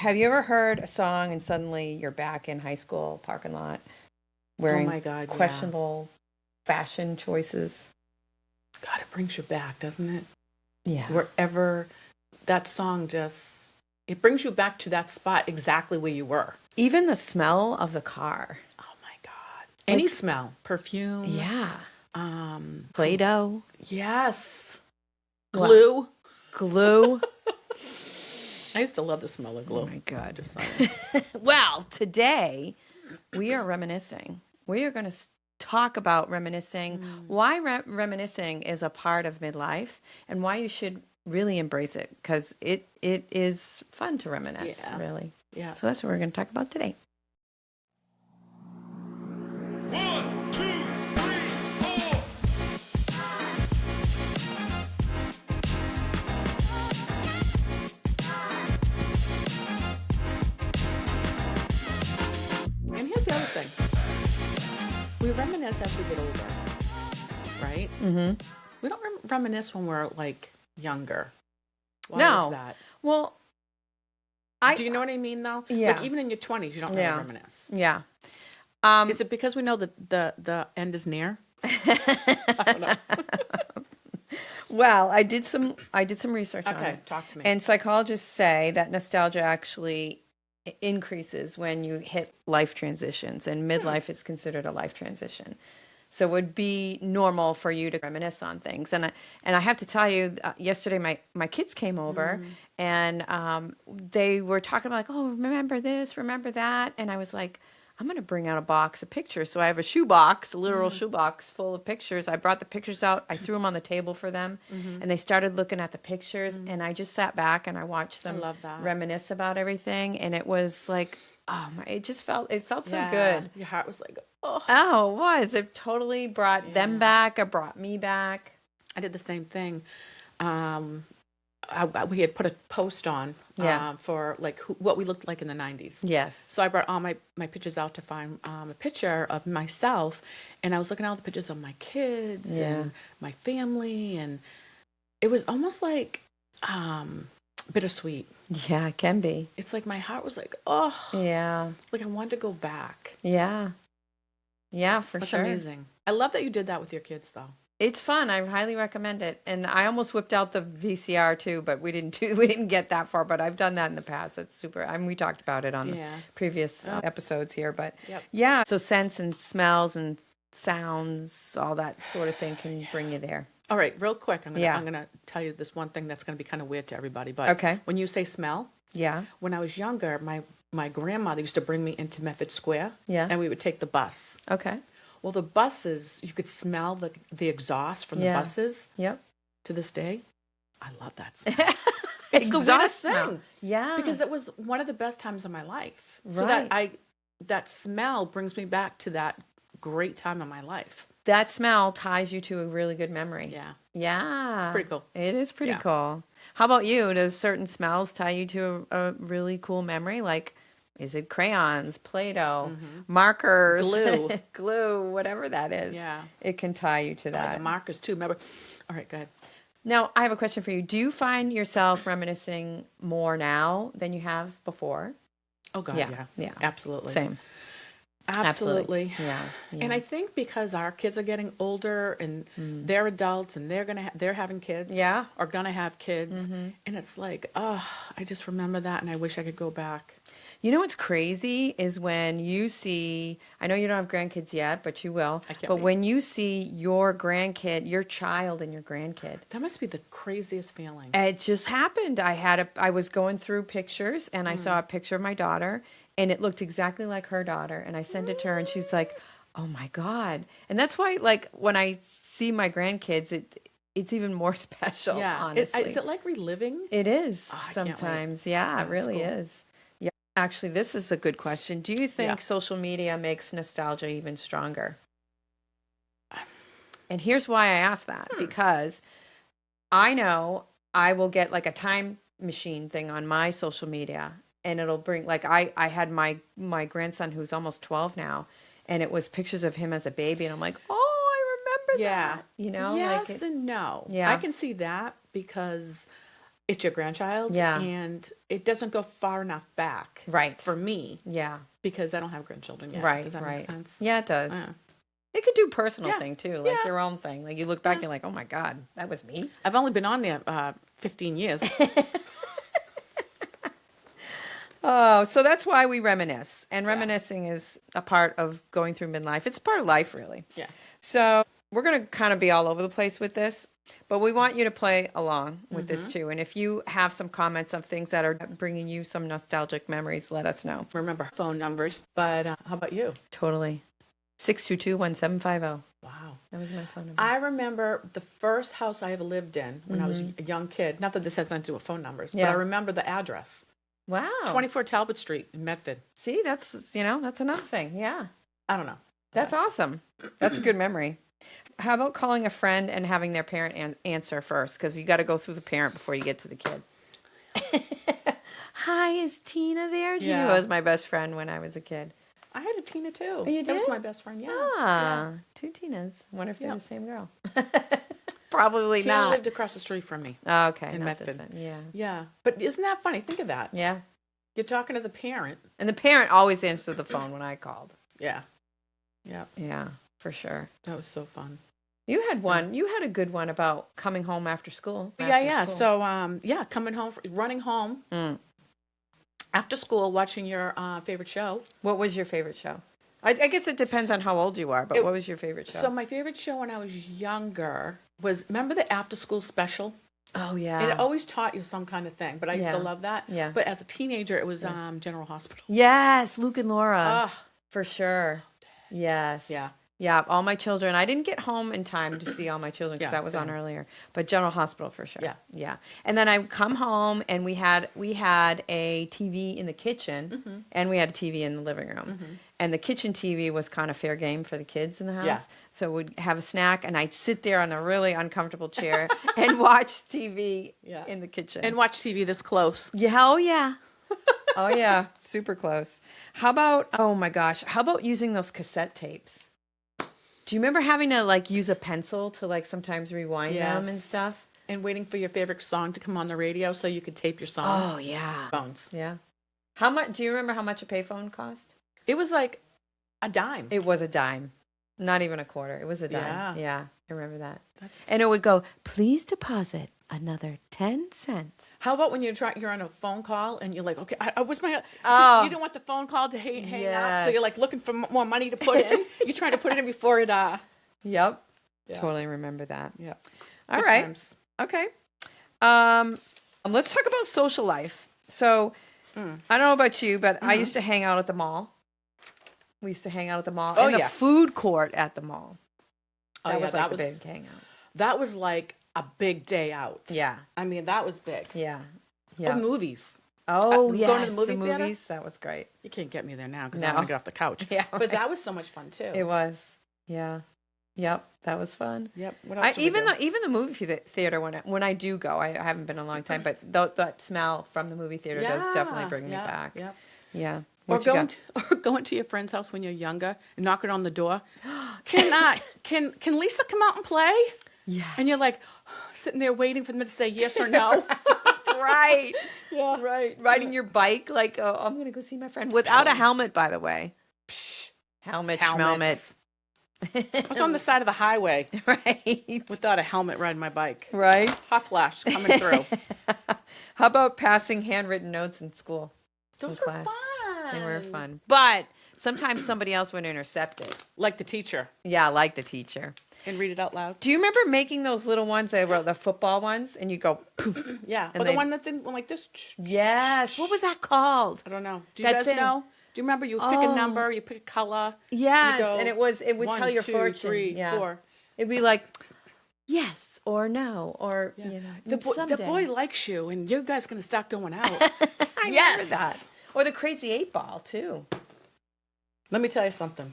have you ever heard a song and suddenly you're back in high school parking lot Oh wearing my God, yeah. questionable fashion choices? God, it brings you back, doesn't it? Yeah. Wherever that song just, it brings you back to that spot exactly where you were. Even the smell of the car. Oh my God. Any smell, perfume. Yeah. Um, Play-Doh. yes. What? Glue. Glue. I used to love the smell of glue. Oh my God. Just saying. Well, today we are reminiscing. We are going to talk about reminiscing, why reminiscing is a part of midlife, and why you should really embrace it, because it is fun to reminisce, really. Yeah. So that's what we're going to talk about today. 1, 2, 3, 4. And here's the other thing. We reminisce as we get older, right? Mm-hmm. We don't reminisce when we're like younger. Why No. is that? Well, Do you know what I mean, though? Yeah. Like even in your 20s, you don't really reminisce. Yeah. Is it because we know that the end is near? I don't know. Well, I did some research on Okay, it. talk to me. And psychologists say that nostalgia actually increases when you hit life transitions, and midlife is considered a life transition. So it would be normal for you to reminisce on things. And I have to tell you, yesterday my kids came over and they were talking about like, oh, remember this, remember that. And I was like, I'm going to bring out a box of pictures. So I have a shoebox, a literal shoebox full of pictures. I brought the pictures out. I threw them on the table for them. And they started looking at the pictures. And I just sat back and I watched them love that. reminisce about everything. And it was like, oh my, it felt so Yeah, good. Your heart was like, oh. Oh, it was. It totally brought them back. It brought me back. I did the same thing. We had put a post on for like what we looked like in the 90s. Yes. So I brought all my pictures out to find a picture of myself, and I was looking at all the pictures of my kids and my family, and it was almost like bittersweet. Yeah, it can be. It's like my heart was like, oh. Yeah. Like I wanted to go back. Yeah. Yeah, for That's sure. amazing. I love that you did that with your kids, though. It's fun. I highly recommend it. And I almost whipped out the VCR too, but we didn't get that far. But I've done that in the past. That's super. I mean, we talked about it on the previous episodes here. But yeah, so scents and smells and sounds, all that sort of thing can bring you there. All right, real quick, I'm gonna tell you this one thing that's gonna be kind of weird to everybody. But Okay. when you say smell, when I was younger, my grandmother used to bring me into Medford Square, and we would take the bus. Okay. Well, the buses, you could smell the exhaust from the buses. Yep. To this day, I love that smell. It's the weirdest Exhaust smell. thing. Yeah. Because it was one of the best times of my life. Right. So that smell brings me back to that great time of my life. That smell ties you to a really good memory. Yeah. Yeah. It's pretty cool. It is pretty cool. How about you? Does certain smells tie you to a really cool memory? Like, is it crayons, Play-Doh, markers, glue, whatever that is? Yeah. It can tie you to that. Like the markers too. Remember? All right, go ahead. Now, I have a question for you. Do you find yourself reminiscing more now than you have before? Oh God, Yeah. Absolutely. Same. Absolutely. Yeah. And I think because our kids are getting older and they're adults and they're having kids. Yeah. Or gonna have kids. And it's like, oh, I just remember that and I wish I could go back. You know what's crazy is when you see, I know you don't have grandkids yet, but you will. I can't but wait. when you see your grandkid, your child and your grandkid, That must be the craziest feeling. it just happened. I was going through pictures and I saw a picture of my daughter and it looked exactly like her daughter. And I sent it to her and she's like, oh my God. And that's why, like, when I see my grandkids, it's even more special, honestly. Is it like reliving? It is Oh, I can't wait. sometimes. Yeah, it really cool. is. Yeah. Actually, this is a good question. Do you think social media makes nostalgia even stronger? And here's why I ask that. Because I know I will get like a time machine thing on my social media and it'll bring, like, I had my grandson who's almost 12 now, and it was pictures of him as a baby, and I'm like, oh, I remember that. You know? Yes like and no. Yeah. I can see that because it's your grandchild. Yeah. And it doesn't go far enough back. Right. For me. Yeah. Because I don't have grandchildren yet. Right. Does that right. make sense? Yeah, it does. Yeah. It could do personal Yeah. thing too, like Yeah. your own thing. Like you look back, you're like, oh my God, that was me. I've only been on there 15 years. Oh, so that's why we reminisce. And reminiscing is a part of going through midlife. It's part of life, really. Yeah. So we're going to kind of be all over the place with this, but we want you to play along with this too. And if you have some comments of things that are bringing you some nostalgic memories, let us know. Remember phone numbers. But how about you? Totally. 622-1750. Wow. That was my phone number. I remember the first house I ever lived in when I was a young kid. Not that this has nothing to do with phone numbers, but Yeah. I remember the address. Wow. 24 Talbot Street in Medford. See, that's another thing. Yeah. I don't know. That's awesome. That's a good memory. How about calling a friend and having their parent answer first? Because you got to go through the parent before you get to the kid. Hi, is Tina there? She was my best friend when I was a kid. I had a Tina too. Oh, you That was did? my best friend, yeah. Ah, Yeah. 2 Tinas. Wonder if they're Yep. the same girl. Probably Tina not. lived across the street from me. Oh, okay. in not this Medford. one. Yeah. Yeah. But isn't that funny? Think of that. Yeah. You're talking to the parent. And the parent always answered the phone when I called. Yeah. Yeah. Yeah, for sure. That was so fun. You had one. You had a good one about coming home after school. Yeah, After yeah. school. So, coming home, running home after school, watching your favorite show. What was your favorite show? I guess it depends on how old you are, but what was your favorite show? So my favorite show when I was younger was, remember the after school special? Oh, yeah. And it always taught you some kind of thing, but I used to Yeah. love that. Yeah. But as a teenager, it was General Hospital. Yes, Luke and Laura. Ah, For sure. Yes. Yeah. Yeah, All My Children. I didn't get home in time to see All My Children because Yeah, that was on same. earlier. But General Hospital for sure. Yeah. Yeah. And then I come home and we had a TV in the kitchen and we had a TV in the living room. And the kitchen TV was kind of fair game for the kids in the house. Yeah. So we'd have a snack and I'd sit there on a really uncomfortable chair and watch TV Yeah. in the kitchen. and watch TV this close. Yeah, oh yeah. Oh yeah, super close. How about, oh my gosh, how about using those cassette tapes? Do you remember having to like use a pencil to like sometimes rewind them and Yes. stuff? And waiting for your favorite song to come on the radio so you could tape your song. Oh yeah. Phones. Yeah. How much, do you remember how much a payphone cost? It was like a dime. It was a dime. Not even a quarter. It was a dime. Yeah. Yeah, I remember that. That's... And it would go, please deposit another 10 cents. How about when you're on a phone call and you're like, okay, I was my, Oh. you don't want the phone call to hang up, so Yes. you're like looking for more money to put in. You're trying to put it in before it, Yep. Yeah. Totally remember that. yeah. All Good right. times. Okay. Let's talk about social life. So, I don't know about you, but I used to hang out at the mall. We used to hang out at the mall. Oh, and the yeah. food court at the mall. Oh, That yeah, was like a big hangout. that was like a big day out. Yeah. I mean, that was big. Yeah. Oh, Yeah. movies. Oh, going yes. to the movie theater? movies. That was great. You can't get me there now because No. I want to get off the couch. Yeah, But right. that was so much fun too. It was. Yeah. Yep. That was fun. Yep. What else did we do? Even the movie theater when I do go, I haven't been in a long time, but that smell from the movie theater does definitely bring me back. Yep. Yeah. Or What you got? going to your friend's house when you're younger and knocking on the door. Can Lisa come out and play? Yes. And you're like sitting there waiting for them to say yes or no. Right. Yeah. Right. Riding your bike like, oh, I'm going to go see my friend without a helmet, by the way. Helmet, schmelmet. Helmets. I was on the side of the highway Right. without a helmet riding my bike. Right. Hot flash coming through. How about passing handwritten notes in school? Those in were class? fun. They were fun. But sometimes somebody else would intercept it. Like the teacher. Yeah, like the teacher. And read it out loud. Do you remember making those little ones? They were the football ones, and you go poof. Yeah. And Or the they- one that went like this. Yes. What was that called? I don't know. Do you That guys thing. know? Do you remember you pick Oh. a number, you pick a color? Yes, go and it would one, tell your two, fortune. 3, yeah. 4. It'd be like yes or no or Yeah. you know The someday. boy likes you, and you guys going to start going out. I remember Yes. that. Or the crazy 8 ball too. Let me tell you something.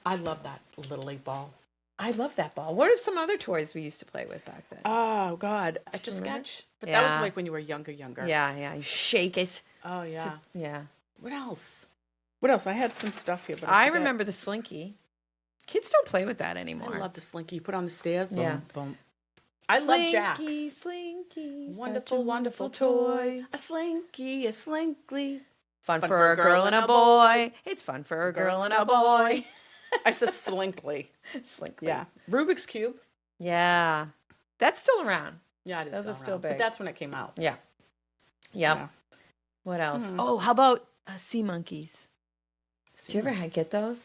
I love that little 8 ball. I love that ball. What are some other toys we used to play with back then? Oh, God. Etch a Remember? sketch? But that was Yeah. like when you were younger. Yeah, you shake it. Oh, yeah. Yeah. What else? What else? I had some stuff here, but I forget. remember the slinky. Kids don't play with that anymore. I love the slinky. You put on the stairs. Boom, Yeah. boom. I love Jax. Slinky, Slinky. Wonderful, such a wonderful toy. A slinky, a slinkly. Fun for a girl and a boy. It's fun for a girl and a boy. I said slinkly. Slinkly. Yeah. Rubik's Cube. Yeah. That's still around. Yeah, it is. Those are still around, big. But that's when it came out. Yeah. Yep. Yeah. What else? Oh, how about sea monkeys? Did you ever get those?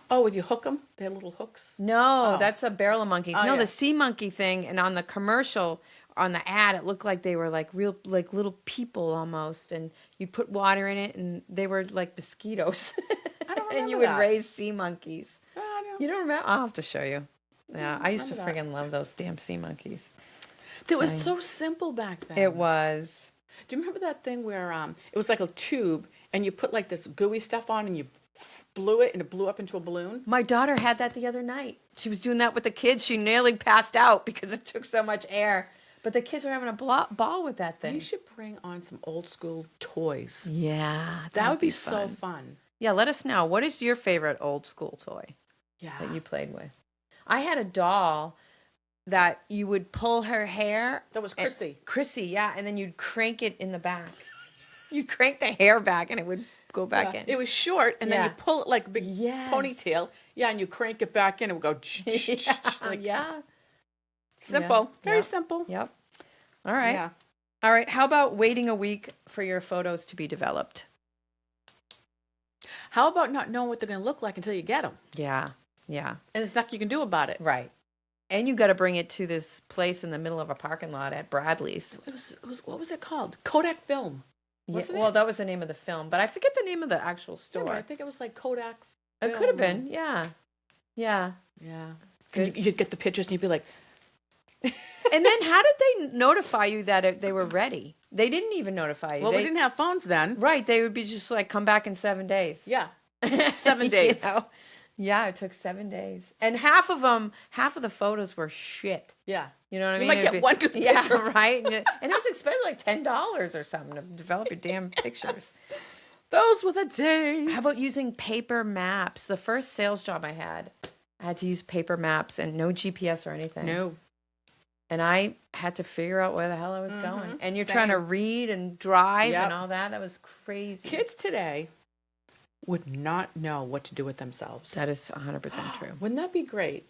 Oh, would you hook them? They had little hooks. No, Oh. that's a barrel of monkeys. Oh, No, yeah. the sea monkey thing, and on the commercial, on the ad, it looked like they were like real, like little people almost, and you'd put water in it, and they were like mosquitoes. I don't And you remember would that. raise sea monkeys. I don't. You don't remember? I'll have to show you. Yeah, I used to remember that. friggin' love those damn sea monkeys. That was so simple back then. It was. Do you remember that thing where it was like a tube, and you put like this gooey stuff on, and you blew it, and it blew up into a balloon? My daughter had that the other night. She was doing that with the kids. She nearly passed out because it took so much air. But the kids were having a ball with that We thing. should bring on some old school toys. Yeah, That would be so fun. Yeah, let us know. What is your favorite old school toy Yeah. that you played with? I had a doll that you would pull her hair. That was Chrissy. Chrissy, yeah, and then you'd crank it in the back. You'd crank the hair back and it would go back in. It was short, and then Yeah. you pull it like a big Yes. ponytail. Yeah, and you crank it back in, and it would go. Like, yeah. Simple. Yeah. Very Yeah. simple. Yep. All right. Yeah. All right. How about waiting a week for your photos to be developed? How about not knowing what they're going to look like until you get them? Yeah. Yeah. And there's nothing you can do about it. Right. And you got to bring it to this place in the middle of a parking lot at Bradley's. It was what was it called? Kodak Film. Yeah, Wasn't well, it? that was the name of the film, but I forget the name of the actual store. I think it was like Kodak. It could have Film. been. Yeah. Yeah. Yeah. Good. And you'd get the pictures, and you'd be like, And then how did they notify you that they were ready? They didn't even notify you. "Well, They- we didn't have phones then." Right. They would be just like, come back in 7 days. Yeah. 7 days. You know? Yeah, it took 7 days. And half of the photos were shit. Yeah. You know what I You mean? might It'd get one good Yeah, picture. right. And it was expensive, like $10 or something to develop your damn pictures. Those were the days. How about using paper maps? The first sales job I had to use paper maps and no GPS or anything. No. And I had to figure out where the hell I was going. And you're Same. trying to read and drive Yep. and all that. That was crazy. Kids today would not know what to do with themselves. That is 100% true. Wouldn't that be great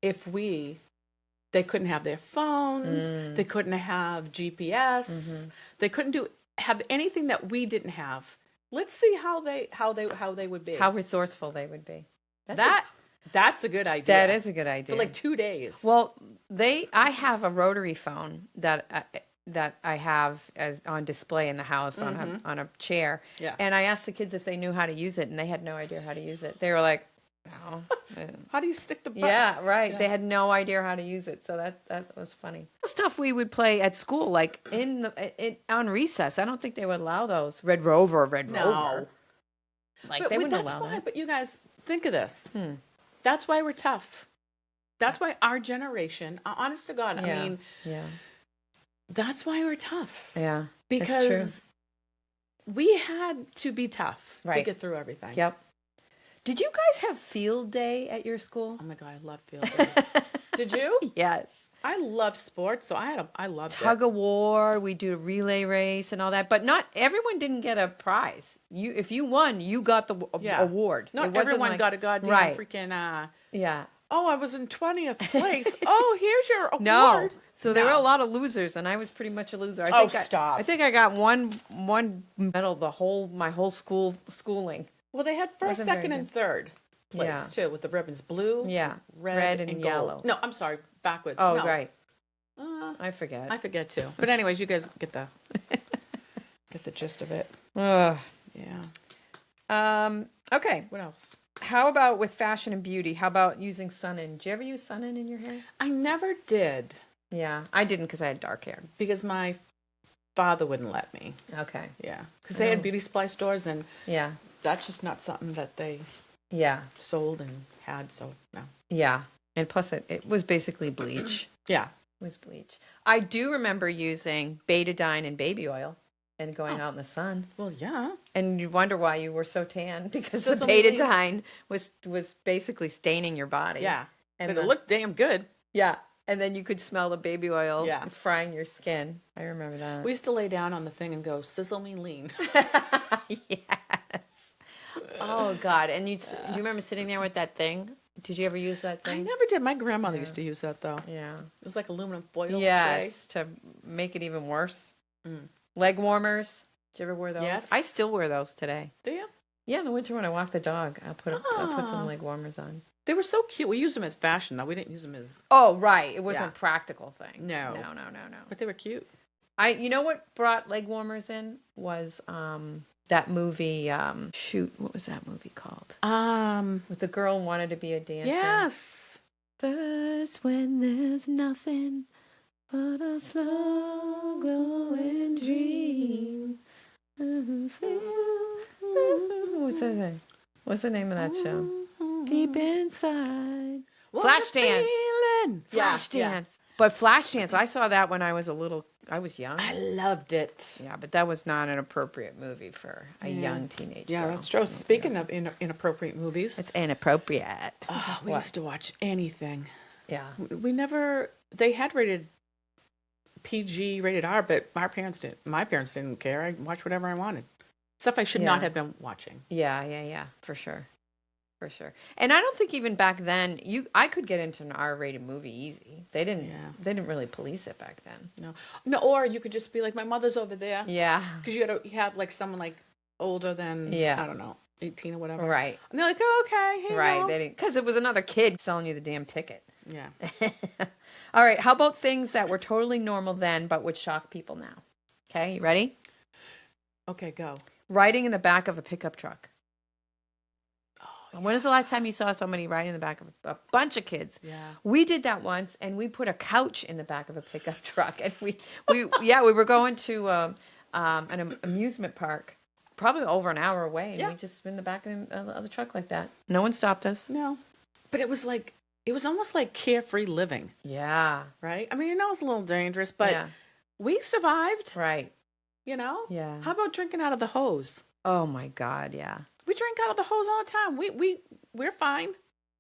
if they couldn't have their phones, Mm. they couldn't have GPS, Mm-hmm. they couldn't have anything that we didn't have. Let's see how they would be. How resourceful they would be. That's a good idea. That is a good idea. For like 2 days. Well, I have a rotary phone that I have as on display in the house on a chair. Yeah. And I asked the kids if they knew how to use it, and they had no idea how to use it. They were like, "No." How do you stick the button? Yeah, right. Yeah. They had no idea how to use it, so that was funny. Stuff we would play at school, like on recess. I don't think they would allow those. Red Rover. No. Like But they wouldn't that's allow why. that. But you guys, think of this. That's why we're tough. That's why our generation, honest to God, I mean, yeah, that's why we're tough. yeah. Because we had to be tough to Right. get through everything. Yep. Did you guys have field day at your school? Oh my God, I love field day. Did you? Yes. I loved sports, so I loved Tug of war. We do a relay race and all that, but not everyone didn't get a prize. If you won, you got the award. Not It wasn't everyone like- got a goddamn Right. freaking. Yeah. Oh, I was in 20th place. Oh, here's your award. No. So there were No. a lot of losers, and I was pretty much a loser. Oh, stop. I think I got one medal my whole schooling. Well, they had first, Wasn't very second, and third place Yeah. too, with the ribbons blue, Yeah. red, and gold. yellow. No, I'm sorry, backwards. Oh, No. right. Uh, I forget. I forget too. But anyways, you guys get the gist of it. Ugh. Yeah. Okay. What else? How about with fashion and beauty? How about using sun-in? Did you ever use sun-in in your hair? I never did Yeah, I didn't because I had dark hair. because my father wouldn't let me. Okay. Yeah, because they had beauty supply stores, and Yeah. that's just not something that they Yeah. sold and had. So no. Yeah. And plus it was basically bleach. Yeah. It was bleach. I do remember using betadine and baby oil and going out in the sun. Well, yeah. And you wonder why you were so tan because That's the only- betadine was basically staining your body. Yeah. And But the- it looked damn good. Yeah. And then you could smell the baby oil Yeah. frying your skin. I remember that. We used to lay down on the thing and go, sizzle me lean. Yes. Oh God! And you remember sitting there with that thing? Did you ever use that I thing? never did. My grandmother used to use that, though. Yeah. It was like aluminum foil tray. Yes, to make it even worse. Mm. Leg warmers. Did you ever wear those? Yes. I still wear those today. Do you? Yeah, in the winter when I walk the dog, I'll put some Ah. leg warmers on. They were so cute. We used them as fashion, though. We didn't use them as... Oh, right. It wasn't Yeah. a practical thing. No. No. But they were cute. You know what brought leg warmers in was that movie. Shoot, what was that movie called? With the girl who wanted to be a dancer. Yes. First, when there's nothing but a slow glowing dream. What's that thing? What's the name of that show? Deep inside. What a Flashdance. feeling. Yeah, Flashdance. But Flashdance, I saw that when I was young. I loved it. Yeah, but that was not an appropriate movie for a young teenage Yeah, girl. that's true. Speaking of inappropriate movies, It's inappropriate. we What? used to watch anything. Yeah. We never... They had rated PG, rated R, but my parents didn't care. I watched whatever I wanted. Stuff I should not Yeah. have been watching. Yeah, for sure. For sure. And I don't think even back then I could get into an R-rated movie easy. They didn't really police it back then. No, or you could just be like, my mother's over there. Yeah. Because you have like someone like older than, Yeah. I don't know, 18 or whatever. Right. And they're like, oh, okay, here you Right. go. They didn't, because it was another kid selling you the damn ticket. Yeah. All right. How about things that were totally normal then but would shock people now? Okay, you ready? Okay, go. Riding in the back of a pickup truck. When was the last time you saw somebody riding in the back of a bunch of kids? Yeah. We did that once, and we put a couch in the back of a pickup truck, and we were going to an amusement park, probably over an hour away, and we just in the back of the truck like that. No one stopped us. No. But it was almost like carefree living, Yeah. right? I mean, it's a little dangerous, but Yeah. we survived, Right. Yeah. Yeah. How about drinking out of the hose? Oh my God. Yeah. We drink out of the hose all the time. We're fine.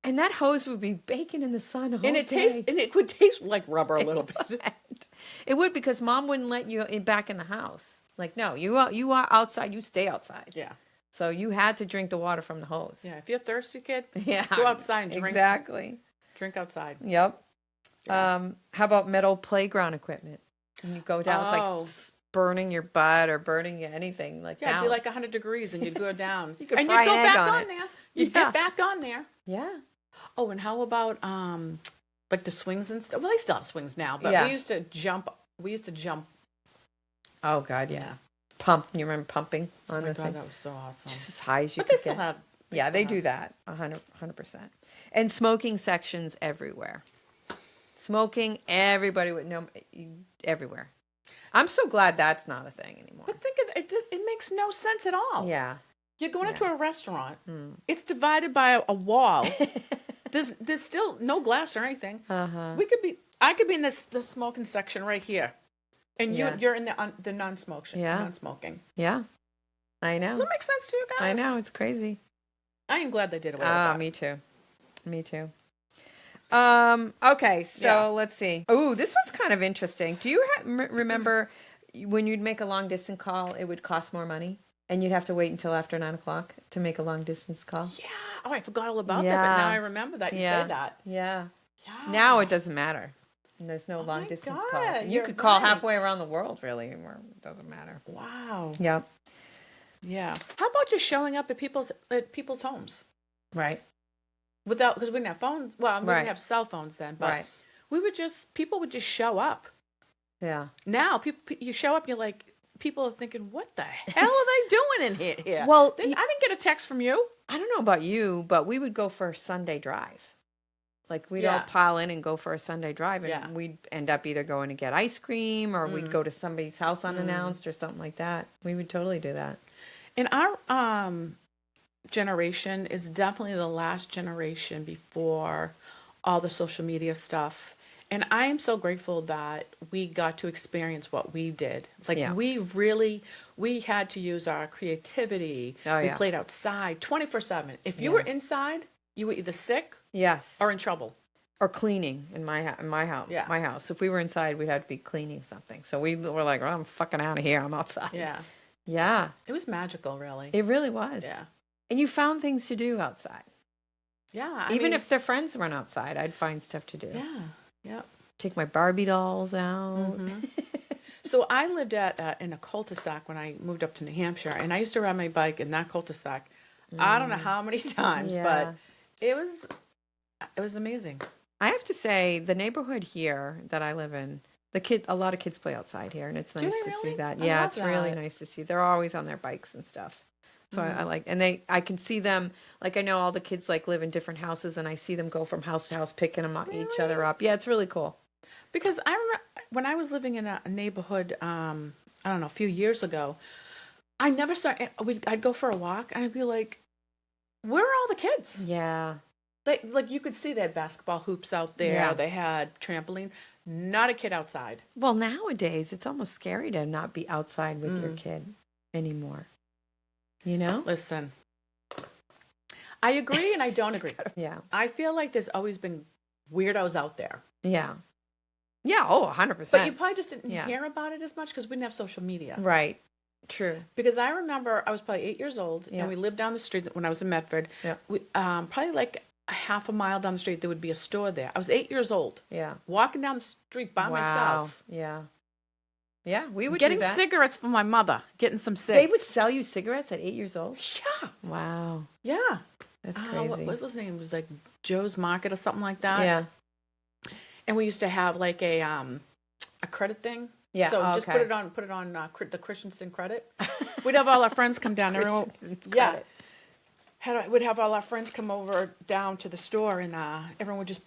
And that hose would be baking in the sun all And it day. it would taste like rubber a little bit. It would, because Mom wouldn't let you back in the house. Like, no, you are outside. You stay outside. Yeah. So you had to drink the water from the hose. Yeah. If you're thirsty, kid, Yeah. go outside and drink. Exactly. Drink outside. Yep. Yeah. How about metal playground equipment? When you go down, Oh. it's like burning your butt or burning you anything like Yeah, it'd down. be like 100 degrees and you'd go down. You could and fry you'd go an egg back on on it. there. You'd Yeah. get back on there. Yeah. Oh, and how about like the swings and stuff? Well, they still have swings now, but Yeah. we used to jump. Oh God, yeah. Pump. You remember pumping Oh on my the God, thing? that was so awesome. Just as high as you But they could still get. have. Yeah, they still do have- that 100%. And smoking sections everywhere. Smoking, everybody would know everywhere. I'm so glad that's not a thing anymore. But think of it. It makes no sense at all. Yeah. You're going into a restaurant. Mm. It's divided by a wall. There's still no glass or anything. Uh-huh. I could be in the smoking section right here, and Yeah. you're in the non-smoking. Yeah. Non-smoking. Yeah. I know. Does that make sense to you guys? I know. It's crazy. I am glad they did away with Ah, that. me too. Me too. Okay, so Yeah. let's see. Oh, this one's kind of interesting. Do you remember when you'd make a long distance call, it would cost more money, and you'd have to wait until after 9 o'clock to make a long distance call? Yeah. Oh, I forgot all about that, Yeah. but now I remember that you Yeah. said that. Yeah. Yeah. Now it doesn't matter. And there's no Oh long my distance God, calls. And you you're could call right. halfway around the world, really, and it doesn't matter. Wow. Yep. Yeah. How about just showing up at people's homes Right. without, because we didn't have phones. Well, we Right. didn't have cell phones then, but Right. people would just show up. Yeah. Now you show up, you're like, people are thinking, what the hell are they doing in here? Well, I didn't get a text from you. I don't know about you, but we would go for a Sunday drive. Like we'd all Yeah. pile in and go for a Sunday drive, and Yeah. we'd end up either going to get ice cream or we'd go to somebody's house unannounced or something like that. We would totally do that. And our generation is definitely the last generation before all the social media stuff. And I am so grateful that we got to experience what we did. Like Yeah. we had to use our creativity. Oh, We yeah. played outside 24/7. If you Yeah. were inside, you were either sick Yes. or in trouble. or cleaning in my house. Yeah. My house. If we were inside, we'd have to be cleaning something. So we were like, oh, I'm fucking out of here. I'm outside. Yeah. Yeah. It was magical, really. It really was. Yeah. And you found things to do outside. Yeah. Even if their friends weren't outside, I'd find stuff to do. Yeah. Yep. Take my Barbie dolls out. Mm-hmm. So I lived in a cul-de-sac when I moved up to New Hampshire, and I used to ride my bike in that cul-de-sac. I don't know how many times, Yeah. but it was amazing. I have to say, the neighborhood here that I live in, a lot of kids play outside here, and it's nice they to really? see that. I Yeah, love it's really that. nice to see. They're always on their bikes and stuff. So I like, and I can see them, like I know all the kids like live in different houses, and I see them go from house to house picking them up, each other up. Yeah, it's really cool. Because I remember when I was living in a neighborhood, I don't know, a few years ago, I never saw. I'd go for a walk, and I'd be like, "Where are all the kids?" Yeah. Like you could see they had basketball hoops out there. Yeah. They had trampoline. Not a kid outside. Well, nowadays it's almost scary to not be outside with your kid anymore. You know? Listen, I agree and I don't agree. Yeah. I feel like there's always been weirdos out there, Yeah. Yeah. Oh, 100%. but you probably just didn't Yeah. hear about it as much because we didn't have social media. Right. True. Because I remember I was probably 8 years old, Yeah. and we lived down the street when I was in Medford. Yeah. We, probably like a half a mile down the street, there would be a store there. I was 8 years old, Yeah. walking down the street by myself, Yeah. Yeah, we would getting do that. cigarettes for my mother, getting some cigs. They would sell you cigarettes at 8 years old? Yeah, Wow. yeah. That's crazy. What was his name? It was like Joe's Market or something like that. Yeah. And we used to have like a credit thing. Yeah, So just okay. put it on the Christensen credit. We'd have all our friends come down. Everyone, Christensen's yeah. credit. We'd have all our friends come over down to the store, and everyone would just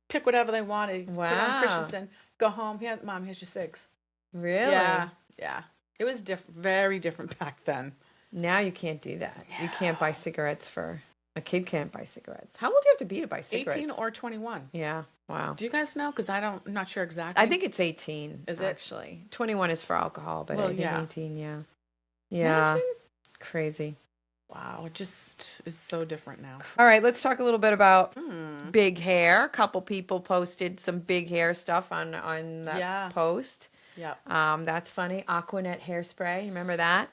pick whatever they wanted. Put it Wow. on Christensen. Go home. Here, Mom, here's your cigs. Really? Yeah, yeah. It was very different back then. Now you can't do that. You can't buy cigarettes a kid can't buy cigarettes. How old do you have to be to buy cigarettes? 18 or 21. Yeah. Wow. Do you guys know? Because I'm not sure exactly. I think it's 18. Is it? Actually, 21 is for alcohol, but Well, I think yeah. 18. Yeah. Yeah. Imagine. Crazy. Wow, it just is so different now. All right, let's talk a little bit about Hmm. big hair. A couple people posted some big hair stuff on that Yeah. post. Yep. That's funny. Aquanet hairspray. You remember that?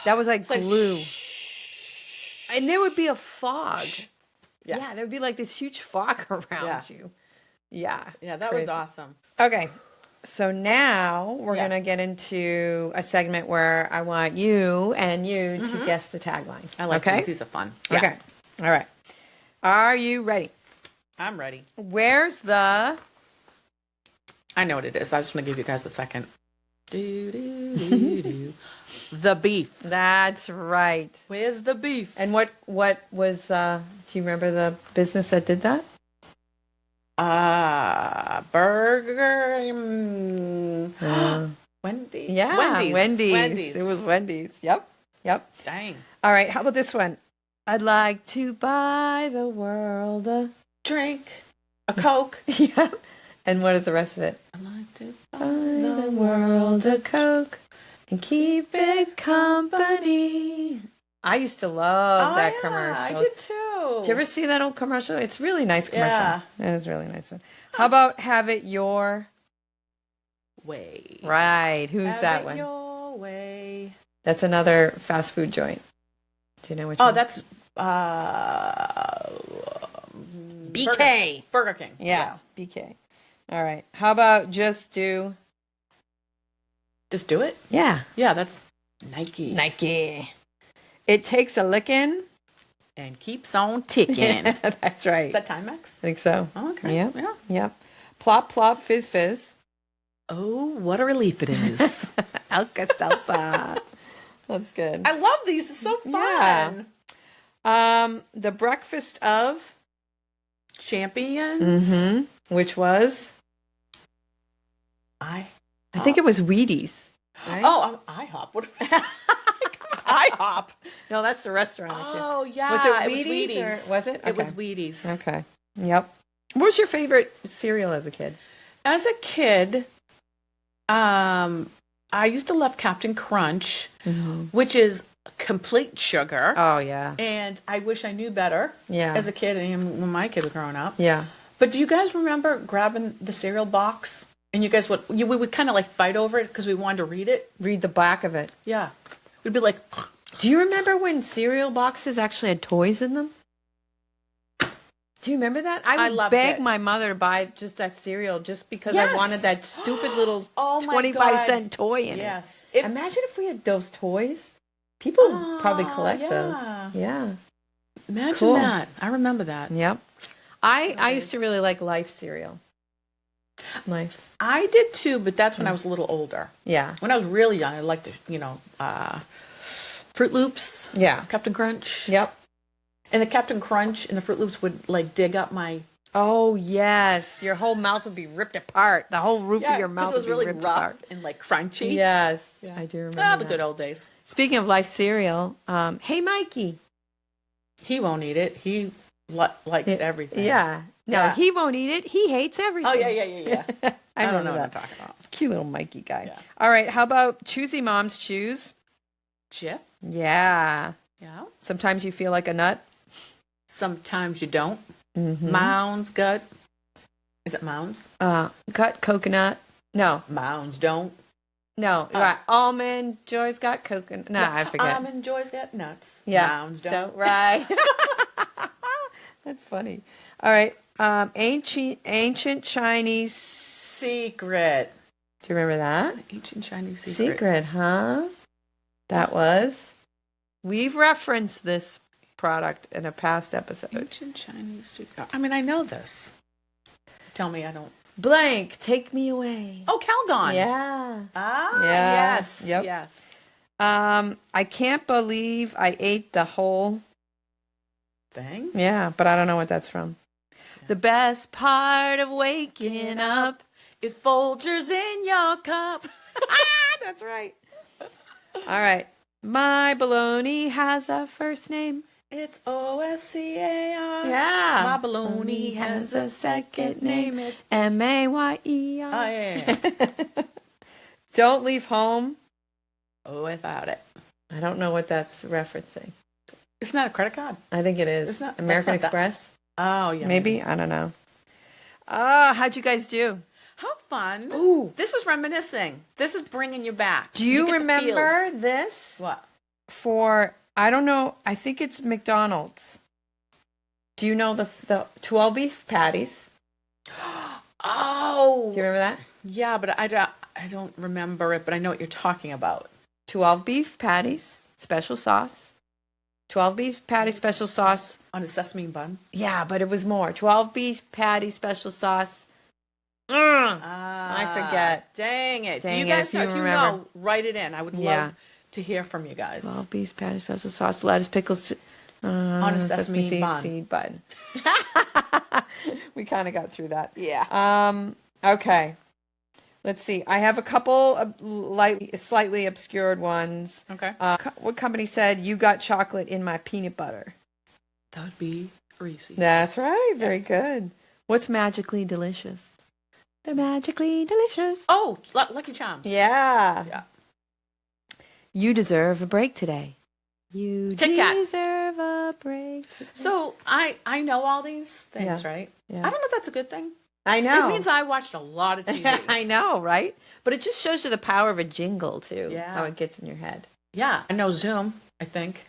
That was like It's like, glue. And there would be a fog. Yeah. Yeah, there would be like this huge fog around Yeah. you. Yeah. Yeah, that was Crazy. awesome. Okay. So now we're Yeah. going to get into a segment where I want you to guess the tagline. I like okay? these. These are fun. Yeah. Okay. All right. Are you ready? I'm ready. Where's the I know what it is. I just want to give you guys a second. Do. The beef. That's right. Where's the beef? And what was do you remember the business that did that? Burger. Wendy's. Yeah, Wendy's. It was Wendy's. Yep. Dang. All right, how about this one? I'd like to buy the world a Drink a Coke. yeah. And what is the rest of it? I like to Buy the world a Coke and keep it company. I used to love that commercial. I did too. Did you ever see that old commercial? It's a really nice commercial. Yeah. It is a really nice one. How about Have It Your Way. Right? Who's Have that it one? Your way. That's another fast food joint. Do you know which Oh, one? that's BK. Burger King. Yeah, BK. All right. How about Just Do? Just do it. Yeah. Yeah, that's Nike. Nike. It takes a licking. And keeps on ticking. Is That's right. that Timex? I think so. Oh, okay. Yep. Yeah. Yep. Plop, plop, fizz, fizz. Oh, what a relief it is. Alka-Seltzer. That's good. I love these. It's so fun. Yeah. The breakfast of Champions. which was I think it was Wheaties. Right? Oh, IHOP. What? IHOP. No, that's the restaurant. Oh, yeah. Was it was Wheaties or- was it? It was Okay. Wheaties. Okay. Yep. What was your favorite cereal as a kid? As a kid, I used to love Captain Crunch, which is complete sugar. Oh, yeah. And I wish I knew better Yeah. as a kid and when my kid was growing up. Yeah. But do you guys remember grabbing the cereal box? And you guys we would kind of like fight over it because we wanted to read it. Read the back of it. Yeah. We'd be like, Do you remember when cereal boxes actually had toys in them? Do you remember that? I would loved beg it. my mother to buy just that cereal just because I Yes. wanted that stupid little Oh my 25-cent toy in yes. it. Imagine if we had those toys. People would probably collect yeah. those. Yeah. Imagine Cool. that. I remember that. Yep. I used to Nice. really like Life cereal. Life. I did too, but that's when I was a little older. Yeah. When I was really young, I liked, Fruit Loops, Yeah. Captain Crunch. Yep. And the Captain Crunch and the Fruit Loops would like dig up my Oh, yes. Your whole mouth would be ripped apart. The whole roof of your 'cause mouth it was would be really ripped rough apart. and like crunchy. Yes. Yeah. I do remember Ah, the that. good old days. Speaking of Life cereal, hey, Mikey. He won't eat it. He likes everything. Yeah. No, Yeah. he won't eat it. He hates everything. Oh yeah. I don't know remember what I'm that. talking about. Cute little Mikey guy. Yeah. All right. How about choosy moms choose? Chip. Yeah. Yeah. Sometimes you feel like a nut. Sometimes you don't. Mm-hmm. Mounds gut. Is it mounds? Got coconut. No. Mounds don't. No. Oh. Right. Almond. Joy's got coconut. No, I forget. Almond Joy's got nuts. Yeah. Mounds don't. Right. That's funny. All right. Ancient Chinese. Secret. Do you remember that? Ancient Chinese secret. Secret, huh? That was. We've referenced this product in a past episode. Ancient Chinese secret. I mean, I know this. Tell me I don't. Blank, take me away. Oh, Calgon. Yeah. Ah, Yeah. yes. Yep. Yes. I can't believe I ate the whole. Thing. Yeah, but I don't know what that's from. The best part of waking up. Is Folgers in your cup? That's right. All right. My baloney has a first name. It's OSCAR. Yeah. My baloney has a second name. It's MAYER. oh yeah. Don't leave home. Oh, without it. I don't know what that's referencing. It's not a credit card. I think it is. It's not- that's American not that- Express. Oh yeah. Maybe. I don't know. How'd you guys do? How fun. Ooh. This is reminiscing. This is bringing you back. Do you get the remember feels. this? What? For, I don't know, I think it's McDonald's. Do you know the 12 beef patties? Oh. Do you remember that? Yeah, but I don't remember it, but I know what you're talking about. 12 beef patties, special sauce. 12 beef patty, special sauce. On a sesame bun. Yeah, but it was more. 12 beef patty, special sauce. I forget. Dang it. Dang Do you it, guys if know? you If you remember. know, write it in. I would Yeah. love to hear from you guys. 12 beef patty, special sauce, lettuce, pickles. On a sesame bun. seed bun. We kind of got through that. Yeah. Okay. Let's see. I have a couple of slightly obscured ones. Okay. What company said you got chocolate in my peanut butter? That would be Reese's. That's right. Very Yes. good. What's magically delicious? They're magically delicious. Oh, Lucky Charms. Yeah. Yeah. You deserve a break today. You Kit Kat. deserve a break today. So I know all these things, Yeah. right? Yeah. I don't know if that's a good thing. I know. It means I watched a lot of TV. I know, right? But it just shows you the power of a jingle, too. Yeah. How it gets in your head. Yeah. I know Zoom, I think.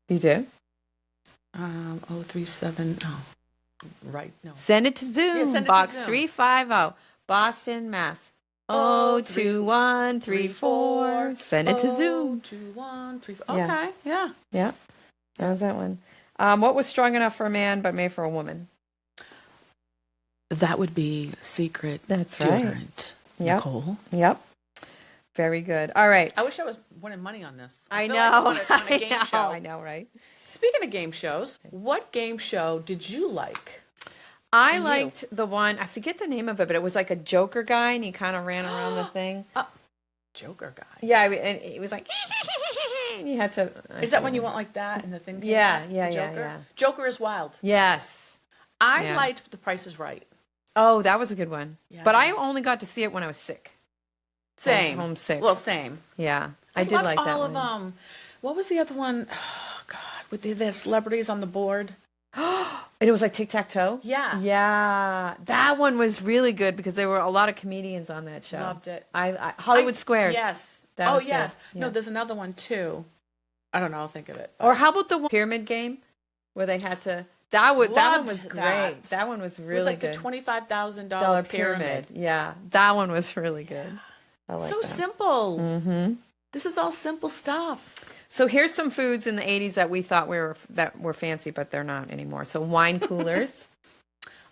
You do? 037. Oh, right. No. Send it to Zoom. Yeah, send it to Box Zoom. 350, Boston, Mass. 02134. Send it to Zoom. 213. Yeah. Okay. Yeah. Yeah. That was that one. What was strong enough for a man but made for a woman? That would be secret. That's right. deodorant. Yep. Nicole. Yep. Very good. All right. I wish I was winning money on this. I feel know. like I'm on a game I know. show. I know, right? Speaking of game shows, what game show did you like? I And you? liked the one, I forget the name of it, but it was like a Joker guy and he kind of ran around the thing. Joker guy. Yeah, and it was like, and you had to. Is that when you went like that and the thing came Yeah, out? yeah, The yeah, Joker? yeah. Joker is wild. Yes. I Yeah. liked The Price is Right. Oh, that was a good one. Yeah. But I only got to see it when I was sick. Same. Homesick. Well, same. Yeah, I did loved like that all one. of What was the other one? Oh, God, with the celebrities on the board. And it was like tic-tac-toe? Yeah. Yeah. That one was really good because there were a lot of comedians on that show. Loved it. Hollywood Squares. Yes. That Oh, was good. yes. Yeah. No, there's another one too. I don't know. I'll think of it. Or how about the pyramid game where they had to... That one Loved was great. that. That one was really it was like good. the $25,000 Dollar pyramid. Yeah. That one was really good. I like So that. simple. Mm-hmm. This is all simple stuff. So here's some foods in the 80s that we thought were fancy, but they're not anymore. So wine coolers.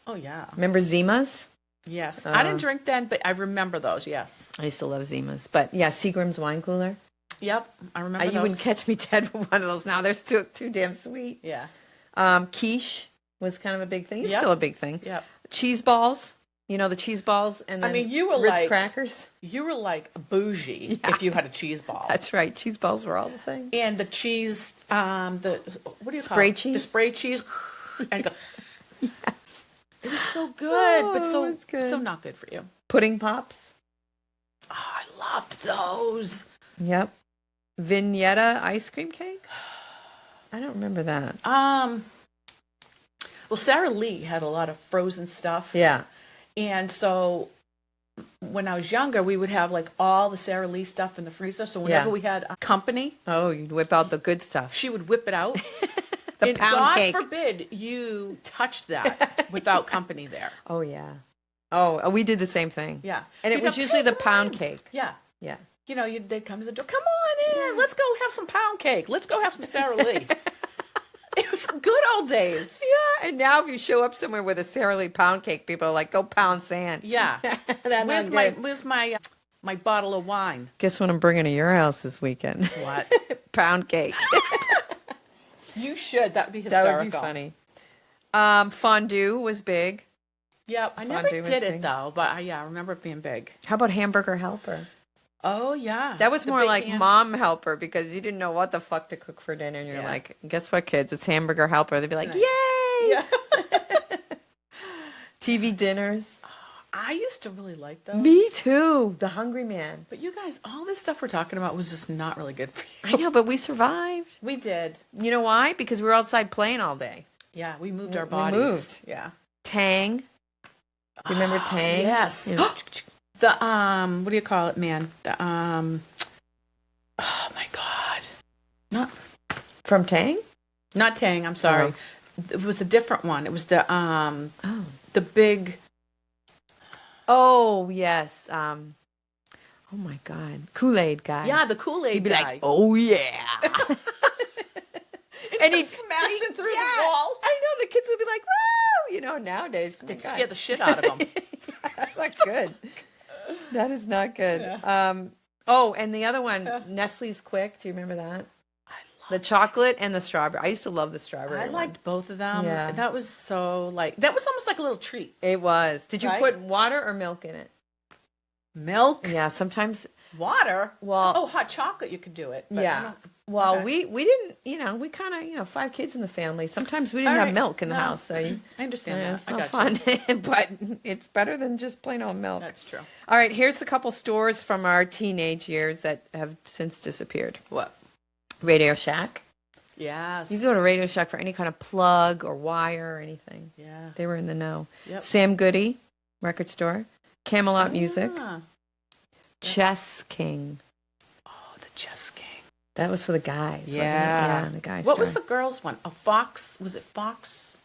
Oh, yeah. Remember Zimas? Yes. I didn't drink then, but I remember those. Yes. I used to love Zimas. But yeah, Seagram's wine cooler. Yep. I remember those. You wouldn't catch me dead with one of those now. They're too damn sweet. Yeah. Quiche was kind of a big thing. It's Yep. still a big thing. Yep. Cheese balls. You know, the cheese balls and then I mean, you were Ritz like crackers. You were like bougie if you had a cheese ball. That's right. Cheese balls were all the thing. And the cheese, the what do you call Spray it? cheese? The spray cheese. And go, Yes. it was so good, but Oh, so it was good. so not good for you. Pudding pops. Oh, I loved those. Yep. Vignetta ice cream cake. I don't remember that. Well, Sara Lee had a lot of frozen stuff. Yeah. And so when I was younger, we would have like all the Sara Lee stuff in the freezer. So whenever Yeah. we had a company, Oh, you'd whip out the good stuff. she would whip it out. The And pound God cake. forbid you touched that without company there. Oh, yeah. Oh, we did the same thing. Yeah. And it You'd was go, usually "Hey, the come pound on." cake. Yeah. Yeah. You know, they'd come to the door. Come on in. Let's go have some pound cake. Let's go have some Sara Lee. It was good old days. Yeah. And now if you show up somewhere with a Sara Lee pound cake, people are like, go pound sand. Yeah. That's Where's my my bottle of wine? Guess what I'm bringing to your house this weekend? What? Pound cake. You should. That would be That hysterical. would be funny. Fondue was big. Yeah, I never Fondue was did big. it though, but I remember it being big. How about hamburger helper? Oh yeah, That was The more big like hands. mom helper because you didn't know what the fuck to cook for dinner. And you're Yeah. like, guess what, kids? It's hamburger helper. They'd be like, Right. yay! Yeah. TV dinners. I used to really like those. Me too. The Hungry Man. But you guys, all this stuff we're talking about was just not really good for I you. know, but we survived. We did. You know why? Because we were outside playing all day. Yeah, we moved our We bodies. moved. Yeah. Tang. Do you remember Tang? Yes. You know, The what do you call it, man? The oh my god. from Tang? Not Tang, I'm sorry. It was a different one. It was the Oh. the big Oh, yes. Oh my God. Kool-Aid guy. yeah, the Kool-Aid He'd be guy. like, oh yeah. and he'd smashed it through the yeah, wall. I know the kids would be like, woo! You know, nowadays. Oh my It God. scared the shit out of them. That's not good. That is not good. Yeah. Oh, and the other one, Nestle's Quick. Do you remember that? The chocolate and the strawberry. I used to love the strawberry. I one. liked both of them. Yeah. That was so like that was almost like a little treat. It was. Did you Right? put water or milk in it? Milk, Yeah, sometimes. water. Well, Oh, hot chocolate, you could do it. but I yeah. don't- Well, okay. we didn't. You know, we kind of 5 kids in the family. Sometimes we didn't All have right. milk in the No. house, so you, I understand yeah, that. it's I not got you. fun. But it's better than just plain old milk. That's true. All right, here's a couple stores from our teenage years that have since disappeared. What? Radio Shack. Yes. You go to Radio Shack for any kind of plug or wire or anything. Yeah. They were in the know. Yep. Sam Goody, record store. Camelot Music. Ah. Chess King. Oh, the Chess King. That was for the guys. wasn't it? Yeah. Yeah, the guys. What was the girls' one? A Fox? Was it Fox?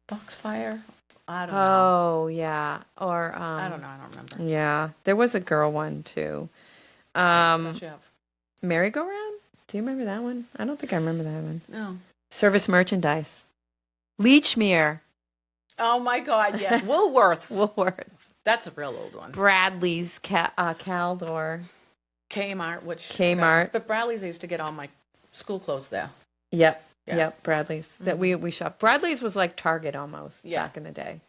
Foxfire? I don't know. Oh, yeah. Or I don't know. I don't remember. Yeah, there was a girl one too. Don't you have- Merry-go-round. Do you remember that one? I don't think I remember that one. No. Service merchandise. Lechmere. Oh my God! Yes, Woolworths. Woolworths. That's a real old one. Bradley's. Caldor. Kmart, which Kmart. but Bradley's I used to get all my school clothes there. Yep. Yeah. Yep. Bradley's. That we shopped. Bradley's was like Target almost Yeah. back in the day.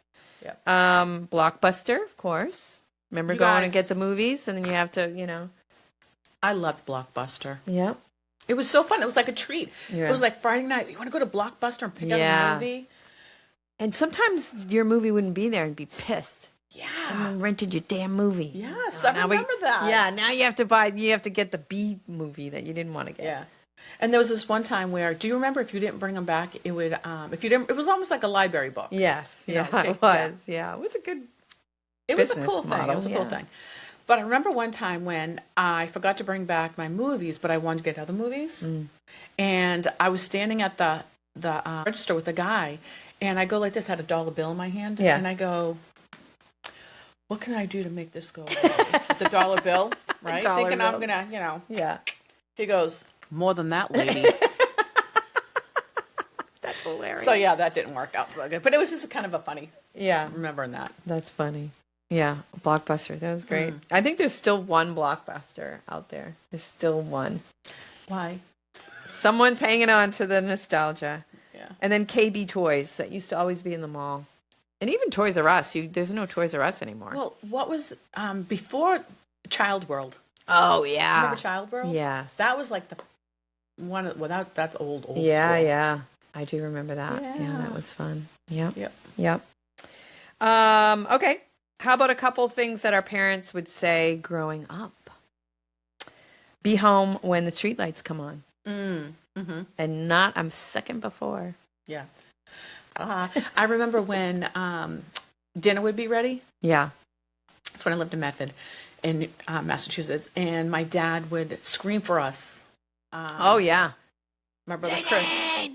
Yep. Blockbuster, of course. Remember You going guys- to get the movies and then you have to, I loved Blockbuster. Yep. It was so fun. It was like a treat. Yeah. It was like Friday night. You want to go to Blockbuster and pick out Yeah. a movie? And sometimes your movie wouldn't be there and be pissed. Yeah. Someone rented your damn movie. Yes, Oh, I now we- remember that. Yeah, now you have to get the B movie that you didn't want to get. Yeah. And there was this one time where, do you remember if you didn't bring them back, it would, if you didn't, it was almost like a library book. Yes. You know, Yeah, okay, it was. Yeah. It was a good It was a business cool thing. model, It was a cool yeah. thing. But I remember one time when I forgot to bring back my movies, but I wanted to get other movies. And I was standing at the register with a guy, and I go like this, had a dollar bill in my hand. Yeah. And I go, what can I do to make this go away? The dollar bill, right? Dollar Thinking I'm bill. going to, you know. Yeah. He goes, more than that, lady. That's hilarious. So, yeah, that didn't work out so good. But it was just kind of a funny Yeah. remembering that. That's funny. Yeah. Blockbuster. That was great. I think there's still one Blockbuster out there. There's still one. Why? Someone's hanging on to the nostalgia. Yeah. And then KB Toys that used to always be in the mall. And even Toys R Us. There's no Toys R Us anymore. Well, what was before Child World? Oh, yeah. Remember Child World? Yes. That was like the one. Well, that's old. Yeah, school. yeah. I do remember that. Yeah, Yeah. that was fun. Yep. Yep. Yep. Okay. How about a couple things that our parents would say growing up? Be home when the streetlights come on. Mm-hmm. And not a second before. Yeah. I remember when dinner would be ready. Yeah. That's when I lived in Medford, in Massachusetts, and my dad would scream for us. Oh, yeah. My brother Chris.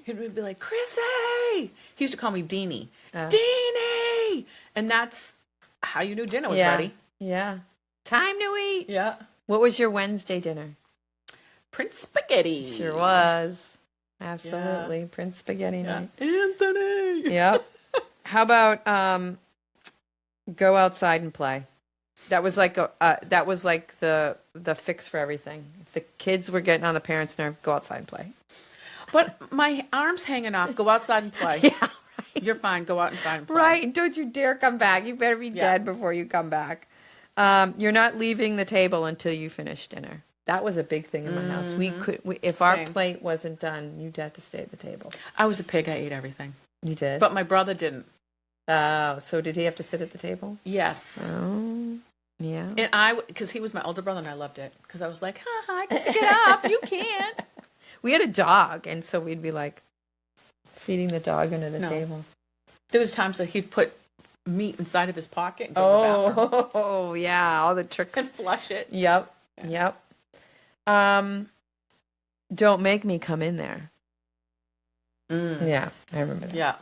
He would be like, Chrissy! He used to call me Deanie. Uh. Deanie! And that's how you knew dinner was Yeah. ready. Yeah. Time to eat. Yeah. What was your Wednesday dinner? Prince Spaghetti. Sure was. Absolutely. Prince Spaghetti Yeah. night. Anthony! Yep. How about go outside and play? That was like the fix for everything. If the kids were getting on the parents' nerve, go outside and play. But my arm's hanging off. Go outside and play. Yeah, right. You're fine. Go out inside and play. Right. And don't you dare come back. You better be dead before you come back. You're not leaving the table until you finish dinner. That was a big thing in my house. If our Same. plate wasn't done, you'd have to stay at the table. I was a pig. I ate everything. You did? But my brother didn't. Oh, so did he have to sit at the table? Yes. Oh, yeah. And because he was my older brother and I loved it. Because I was like, I get to get up. You can't. We had a dog, and so we'd be like feeding the dog under the No. table. There was times that he'd put meat inside of his pocket and go to the bathroom Oh, yeah, all the tricks. and flush it. Yep, Yeah. yep. Don't make me come in there. Mm. Yeah, I remember that. Yeah.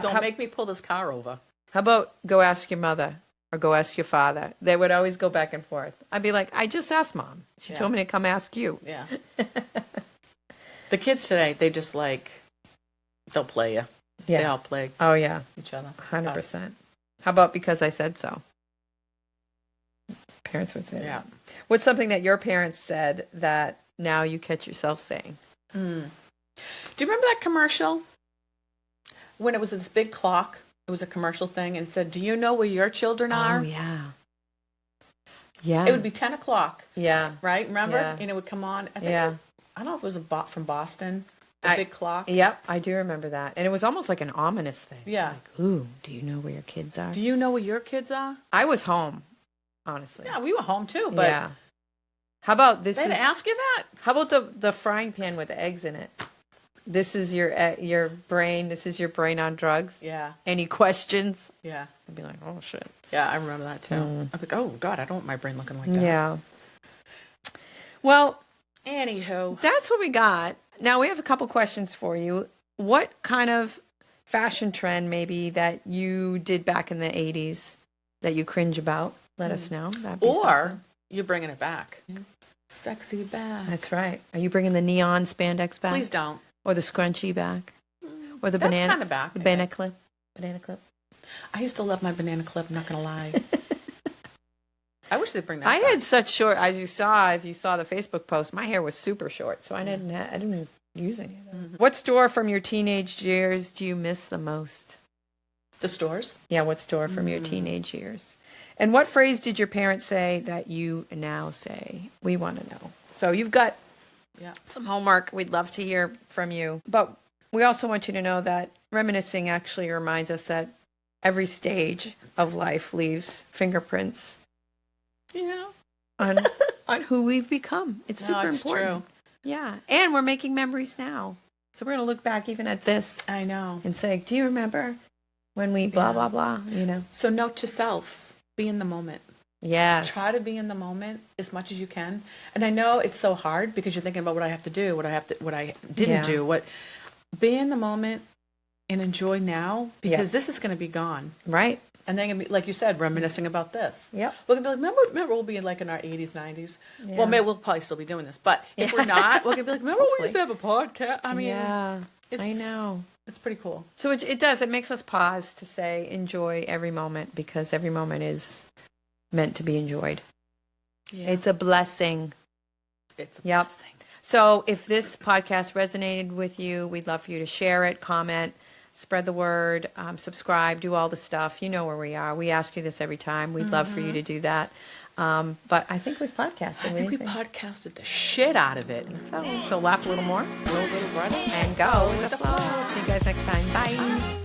Don't how, make me pull this car over. how about go ask your mother or go ask your father? They would always go back and forth. I'd be like, I just asked Mom. She Yeah. told me to come ask you. Yeah. The kids today, they just they'll play you. Yeah. They all play Oh, yeah, each other. 100%. How about because I said so? Parents would say Yeah. that. What's something that your parents said that now you catch yourself saying? Mm. Do you remember that commercial? When it was this big clock, it was a commercial thing, and it said, do you know where your children are? Oh, yeah. Yeah. It would be 10 o'clock, Yeah. right? Remember? Yeah. And it would come on. I think Yeah. I don't know if it was a bot from Boston, the I- big clock. Yep, I do remember that. And it was almost like an ominous thing. Yeah. Like, ooh, do you know where your kids are? Do you know where your kids are? I was home, honestly. Yeah, we were home too, but Yeah. How about this? they'd Is, ask you that. how about the frying pan with the eggs in it? This is your brain. This is your brain on drugs. Yeah, Any questions? yeah, I'd be like, oh shit. yeah. I remember that too. Mm. I'd be like, oh God, I don't want my brain looking like that. Yeah. Well, Anywho, that's what we got. Now we have a couple questions for you. What kind of fashion trend maybe that you did back in the 80s that you cringe about? Let us know. That'd be or something. you're bringing it back. Sexy back. That's right. Are you bringing the neon spandex back? Please don't. Or the scrunchie back? Or the That's banana? kind of back. The I banana think. clip? Banana clip? I used to love my banana clip. I'm not gonna lie. I wish they'd bring that. I back. had such short, as you saw, if you saw the Facebook post, my hair was super short, so I didn't use any of those. What store from your teenage years do you miss the most? the stores. Yeah, what store from your teenage years? And what phrase did your parents say that you now say? We want to know. So you've got Yeah. some homework. We'd love to hear from you. But we also want you to know that reminiscing actually reminds us that every stage of life leaves fingerprints Yeah. on on who we've become. It's super No, it's important. true. Yeah. And we're making memories now. So we're going to look back even at this I know. and say, do you remember when we blah, blah, blah, you know? So note to self, be in the moment. Yes. Try to be in the moment as much as you can. And I know it's so hard because you're thinking about what I have to do, what I didn't do, be in the moment and enjoy now because this is going to be gone. Right. And then, like you said, reminiscing about this. Yep. We're going to be like, remember we'll be like in our 80s, 90s. Yeah. Well, maybe we'll probably still be doing this. But if we're not, we're going to be like, remember we used to have a podcast? I mean, yeah, I know. It's pretty cool. So it does. It makes us pause to say, enjoy every moment because every moment is meant to be enjoyed. Yeah. It's a blessing. It's a blessing. So if this podcast resonated with you, we'd love for you to share it, comment, spread the word, subscribe, do all the stuff. You know where we are. We ask you this every time. We'd love for you to do that. But I think we've podcasted. I think we podcasted the shit out of it. So laugh a little more. Little brother. And go with the flow. See you guys next time. Bye.